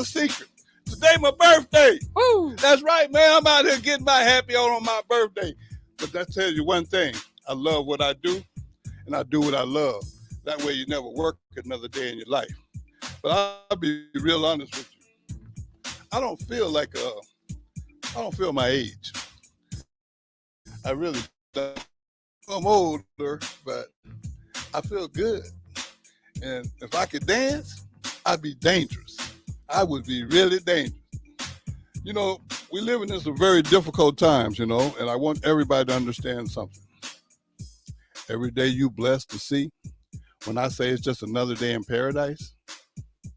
little secret. Today my birthday. Woo! That's right, man. I'm out here getting my happy on my birthday. But that tells you one thing. I love what I do, and I do what I love. That way you never work another day in your life. But I'll be real honest with you. I don't feel like I don't feel my age. I really don't. I'm older, but I feel good. And if I could dance, I'd be dangerous. I would be really dangerous. You know, we live in some very difficult times, and I want everybody to understand something. Every day you blessed to see, when I say it's just another day in paradise,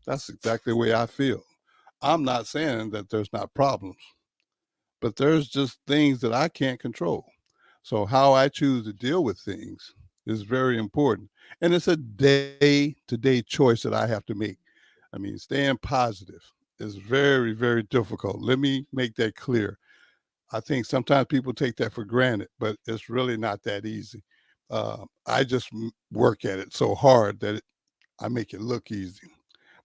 that's exactly the way I feel. I'm not saying that there's not problems, but there's just things that I can't control. So how I choose to deal with things is very important. And it's a day-to-day choice that I have to make. I mean, staying positive is very, very difficult. Let me make that clear. I think sometimes people take that for granted, but it's really not that easy. I just work at it so hard that I make it look easy.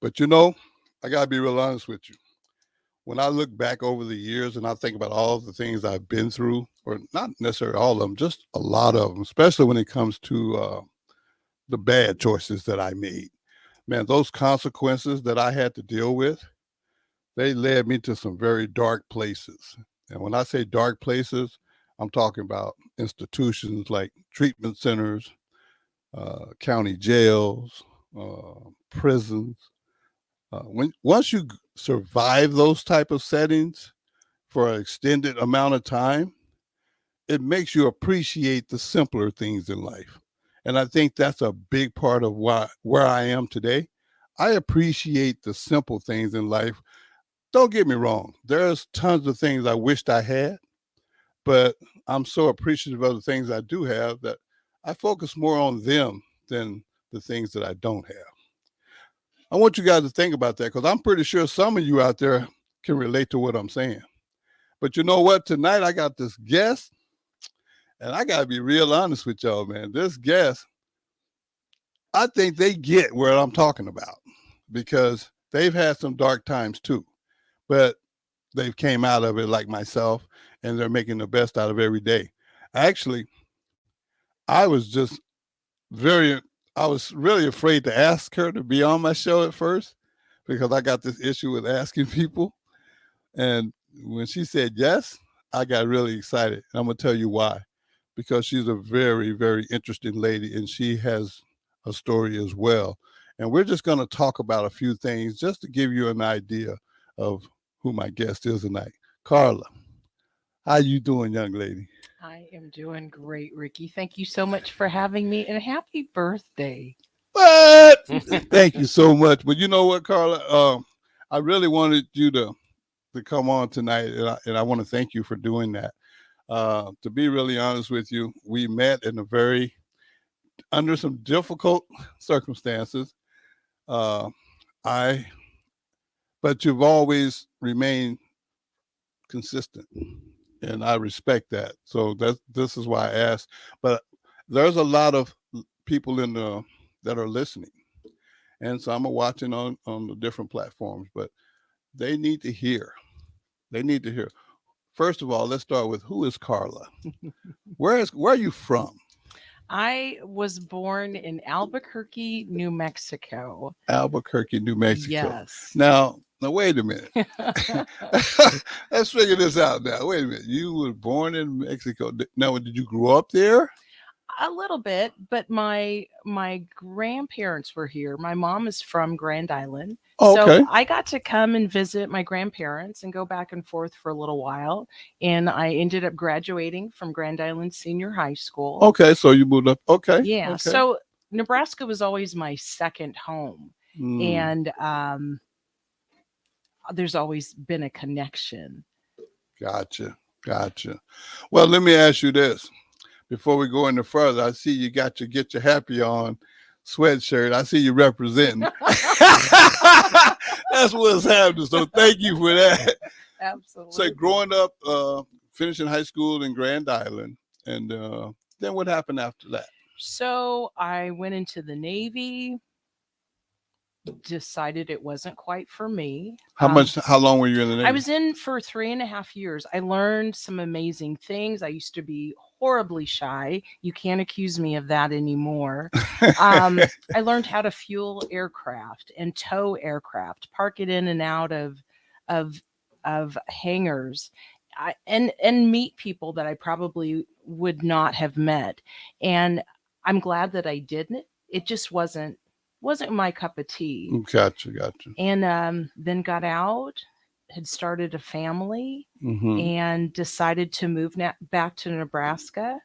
But I got to be real honest with you. When I look back over the years and I think about all the things I've been through, or not necessarily all of them, just a lot of them, especially when it comes to the bad choices that I made. Man, those consequences that I had to deal with, they led me to some very dark places. And when I say dark places, I'm talking about institutions like treatment centers, county jails, prisons. Once you survive those type of settings for an extended amount of time, it makes you appreciate the simpler things in life. And I think that's a big part of where I am today. I appreciate the simple things in life. Don't get me wrong. There's tons of things I wished I had, but I'm so appreciative of the things I do have that I focus more on them than the things that I don't have. I want you guys to think about that because I'm pretty sure some of you out there can relate to what I'm saying. But you know what? Tonight I got this guest, and I got to be real honest with y'all, man. This guest, I think they get what I'm talking about because they've had some dark times too, but they've came out of it like myself, and they're making the best out of every day. Actually, I was just very, I was really afraid to ask her to be on my show at first because I got this issue with asking people. And when she said yes, I got really excited. I'm going to tell you why. Because she's a very, very interesting lady and she has a story as well. And we're just going to talk about a few things just to give you an idea of who my guest is tonight. Carla, how you doing, young lady? I am doing great, Ricky. Thank you so much for having me and happy birthday. What? Thank you so much. But you know what, Carla? I really wanted you to come on tonight, and I want to thank you for doing that. To be really honest with you, we met in a very under some difficult circumstances. Uh, I, but you've always remained consistent, and I respect that. So this is why I asked. But there's a lot of people in the that are listening, and some are watching on the different platforms. But they need to hear. They need to hear. First of all, let's start with who is Carla? Where are you from? I was born in Albuquerque, New Mexico. Albuquerque, New Mexico. Yes. Now wait a minute. Let's figure this out now. Wait a minute. You were born in Mexico. Now, did you grow up there? A little bit, but my grandparents were here. My mom is from Grand Island. Oh, So okay. I got to come and visit my grandparents and go back and forth for a little while. And I ended up graduating from Grand Island Senior High School. Okay, so you moved up. Okay. Yeah. Okay. So Nebraska was always my second home. Mm, And there's always been a connection. gotcha. Gotcha. Well, let me ask you this. Before we go any further, I see you got your Get Your Happy On sweatshirt. I see you representing. That's what's happening. So thank you for that. Absolutely. So growing up, finishing high school in Grand Island, and then what happened after that? So I went into the Navy. decided it wasn't quite for me. How long were you in the I Navy? was in for 3.5 years. I learned some amazing things. I used to be horribly shy. You can't accuse me of that anymore. I learned how to fuel aircraft and tow aircraft, park it in and out of of hangars, and meet people that I probably would not have met. And I'm glad that I didn't. It just wasn't my cup of tea. Gotcha, gotcha. And then got out, had started a family, Hmm. and decided to move back to Nebraska.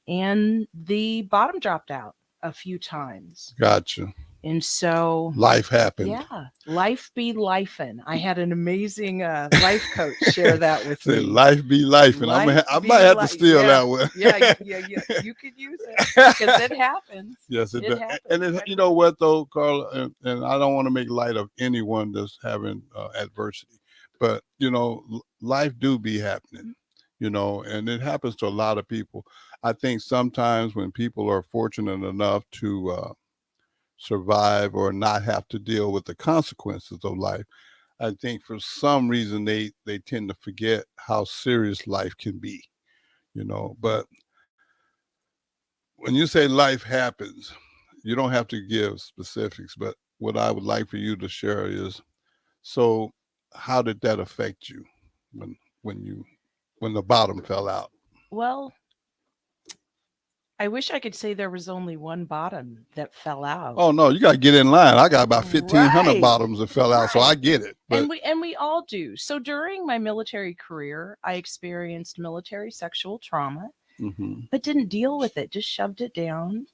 And the bottom dropped out a few times. Gotcha. And so, Life happened. yeah, life be lifin'. I had an amazing life coach share that with Say me. life be life, and Life I be might have to life. steal Yeah. that one. Yeah. You could use it because it happens. Yes, it It does. happens. And you know what though, Carla, and I don't want to make light of anyone that's having adversity, but you know, life do be happening, you know, and it happens to a lot of people. I think sometimes when people are fortunate enough to survive or not have to deal with the consequences of life, I think for some reason they tend to forget how serious life can be, you know. But when you say life happens, you don't have to give specifics, but what I would like for you to share is, so how did that affect you when when you when the bottom fell out? Well, I wish I could say there was only one bottom that fell out. Oh no, you got to get in line. I got about 1,500 Right. bottoms that fell out, so I Right. get it. But And we all do. So during my military career, I experienced military sexual trauma, mhm, but didn't deal with it. Just shoved it down.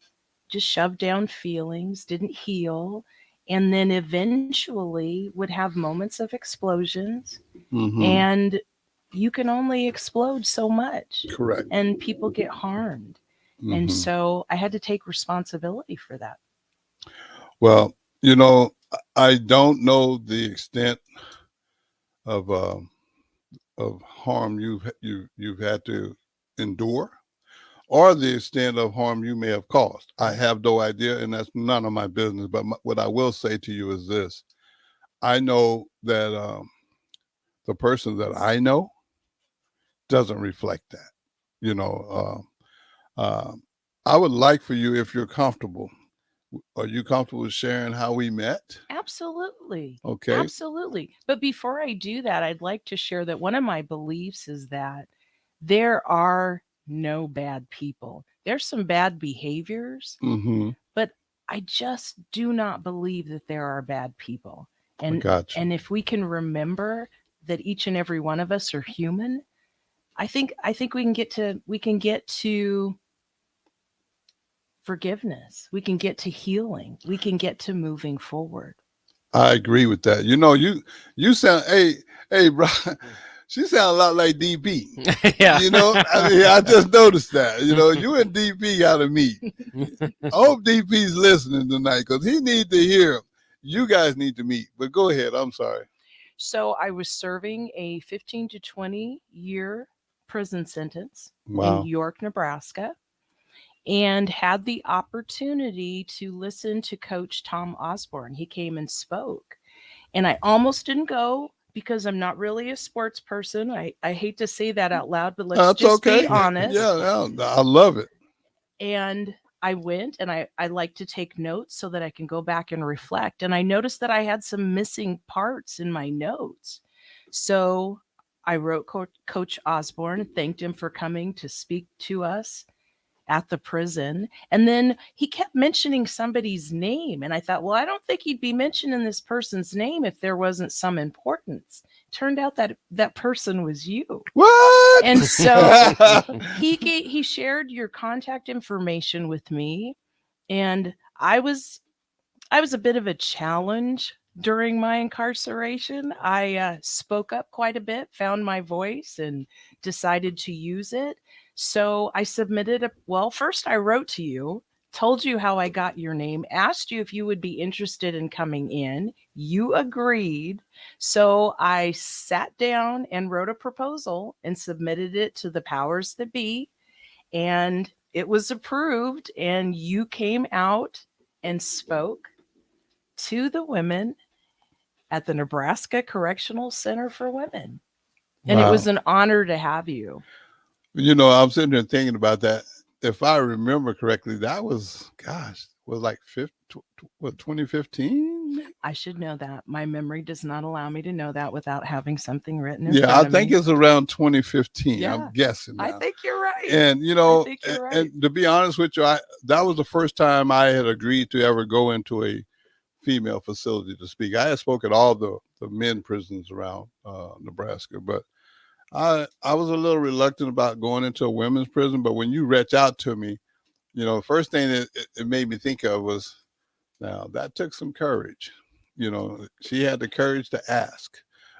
Just shoved down feelings, didn't heal, and then eventually would have moments of explosions. mhm, And you can only explode so much, correct. and people get harmed. And Mhm. so I had to take responsibility for that. Well, you know, I don't know the extent of harm you've had to endure, or the extent of harm you may have caused. I have no idea, and that's none of my business. But what I will say to you is this: I know that the person that I know doesn't reflect that. You know, I would like for you, if you're comfortable. Are you comfortable with sharing how we met? Absolutely. Okay. Absolutely. But before I do that, I'd like to share that one of my beliefs is that there are no bad people. There's some bad behaviors, Mm-hmm. but I just do not believe that there are bad people. I And got you. and if we can remember that each and every one of us are human, I think we can get to forgiveness. We can get to healing. We can get to moving forward. I agree with that. You know, you sound hey bro, she sound a lot like DP. Yeah. You know, I mean, I just noticed that. You know, you and DP got to meet. I hope DP's listening tonight because he need to hear. You guys need to meet. But go ahead. I'm sorry. So I was serving a 15 to 20 year prison sentence in Wow. York, Nebraska, and had the opportunity to listen to Coach Tom Osborne. He came and spoke, and I almost didn't go because I'm not really a sports person. I hate to say that out loud, but let's That's just be okay. honest. Yeah, I love it. And I went, and I like to take notes so that I can go back and reflect. And I noticed that I had some missing parts in my notes. So I wrote Coach Osborne, thanked him for coming to speak to us at the prison. And then he kept mentioning somebody's name. And I thought, well, I don't think he'd be mentioning this person's name if there wasn't some importance. Turned out that that person was you. What? And so he shared your contact information with me, and I was a bit of a challenge during my incarceration. I spoke up quite a bit, found my voice, and decided to use it. So I submitted well, first I wrote to you, told you how I got your name, asked you if you would be interested in coming in. You agreed. So I sat down and wrote a proposal and submitted it to the powers that be. And it was approved, and you came out and spoke to the women at the Nebraska Correctional Center for Women. And it Wow. was an honor to have you. I'm sitting here thinking about that. If I remember correctly, that was, gosh, was like 2015? I should know that. My memory does not allow me to know that without having something written in Yeah, I front of think me. it's around 2015. Yeah, I'm guessing I now. think you're right. And I think you're right. and to be honest with you, that was the first time I had agreed to ever go into a female facility to speak. I had spoke at all the men prisons around Nebraska, but I was a little reluctant about going into a women's prison. But when you reach out to me, the first thing that it made me think of was, now that took some courage. She had the courage to ask.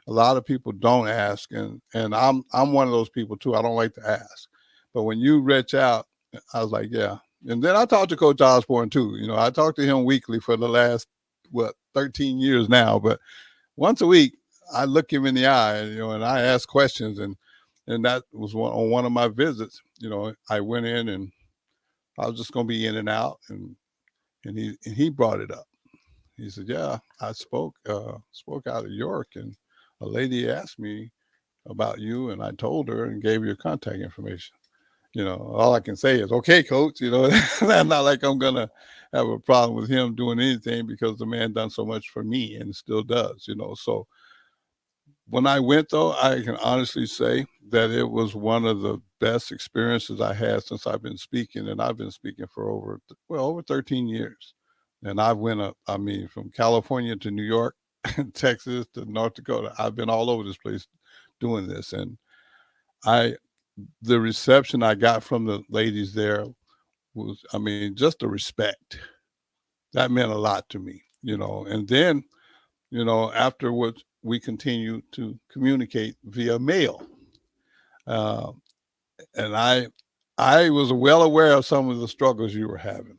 A lot of people don't ask, and I'm one of those people too. I don't like to ask, but when you reach out, I was like, yeah. And then I talked to Coach Osborne too. I talked to him weekly for the last 13 years now, but once a week I look him in the eye, and I ask questions, and that was on one of my visits. I went in and I was just going to be in and out, and he brought it up. He said, "Yeah, I spoke out of York, and a lady asked me about you, and I told her and gave your contact information." All I can say is, "Okay, coach." That's not like I'm gonna have a problem with him doing anything, because the man done so much for me and still does. So when I went, though, I can honestly say that it was one of the best experiences I had since I've been speaking, and I've been speaking for over 13 years. And I went up, I mean, from California to New York, Texas to North Dakota. I've been all over this place doing this, and I the reception I got from the ladies there was, I mean, just the respect. That meant a lot to me. And then, afterwards, we continued to communicate via mail. Uh, and I was well aware of some of the struggles you were having.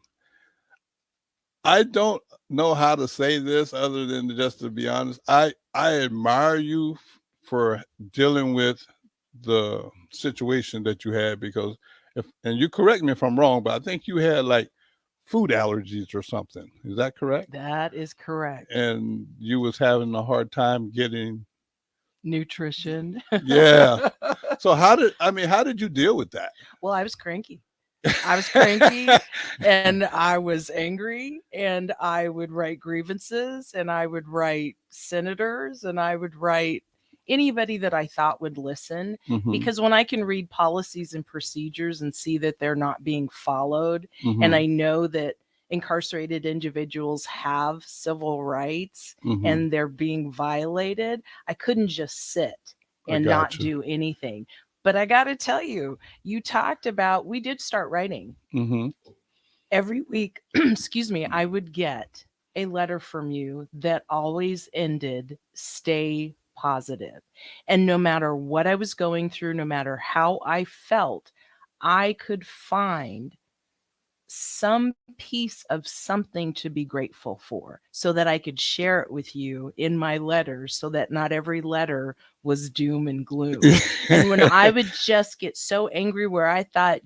I don't know how to say this other than just to be honest. I admire you for dealing with the situation that you had, because and you correct me if I'm wrong, but I think you had like food allergies or something. Is that correct? That is correct. And you was having a hard time getting Nutrition. yeah. So how did you deal with that? Well, I was cranky. I was cranky and I was angry, and I would write grievances, and I would write senators, and I would write anybody that I thought would listen. Mm-hmm. Because when I can read policies and procedures and see that they're not being followed, Mm-hmm. and I know that incarcerated individuals have civil rights Mm-hmm. and they're being violated, I couldn't just sit and not do anything. But I got to tell you, you talked about, we did start writing. Mm-hmm. Every week, excuse me, I would get a letter from you that always ended, "Stay positive." And no matter what I was going through, no matter how I felt, I could find some piece of something to be grateful for, so that I could share it with you in my letters, so that not every letter was doom and gloom. And when I would just get so angry where I thought,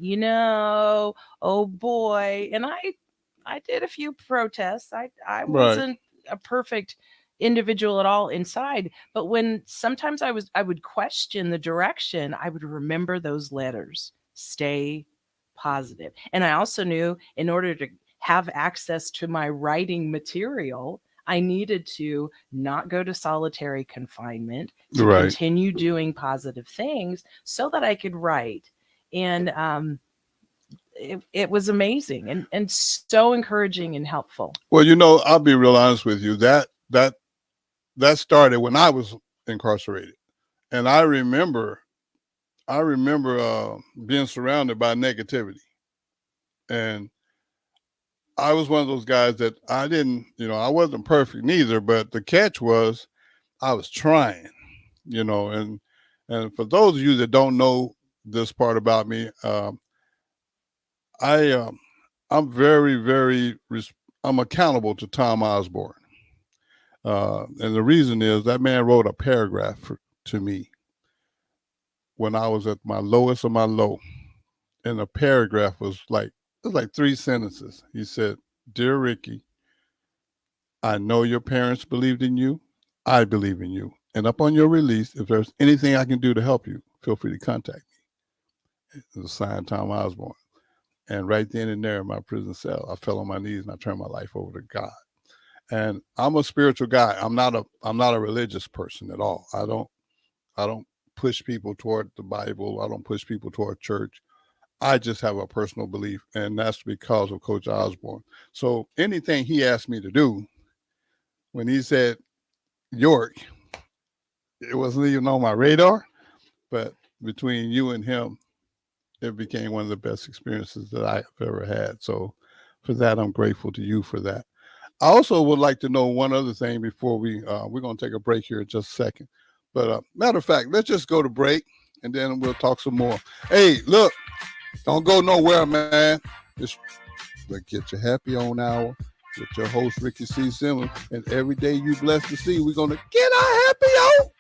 oh boy, and I did a few protests. I Right. wasn't a perfect individual at all inside, but when sometimes I would question the direction, I would remember those letters. Stay positive. And I also knew, in order to have access to my writing material, I needed to not go to solitary confinement, to Right. continue doing positive things so that I could write. And it was amazing and so encouraging and helpful. Well, I'll be real honest with you. That started when I was incarcerated, and I remember being surrounded by negativity, and I was one of those guys that I wasn't perfect neither, but the catch was I was trying, and for those of you that don't know this part about me, I I'm very, very, I'm accountable to Tom Osborne. And the reason is that man wrote a paragraph to me when I was at my lowest of my low. And the paragraph was like 3 sentences. He said, "Dear Ricky, I know your parents believed in you. I believe in you. And upon your release, if there's anything I can do to help you, feel free to contact me. It was signed Tom Osborne. And right then and there in my prison cell, I fell on my knees and I turned my life over to God. And I'm a spiritual guy. I'm not a religious person at all. I don't push people toward the Bible. I don't push people toward church. I just have a personal belief, and that's because of Coach Osborne. So anything he asked me to do, when he said York, it wasn't even on my radar, but between you and him, it became one of the best experiences that I've ever had. So for that, I'm grateful to you for that. I also would like to know one other thing before we're going to take a break here in just a second. But matter of fact, let's just go to break and then we'll talk some more. Hey, look, don't go nowhere, man. Just get your happy on hour with your host, Ricky C. Simmons. And every day you blessed to see, we're going to get our happy on.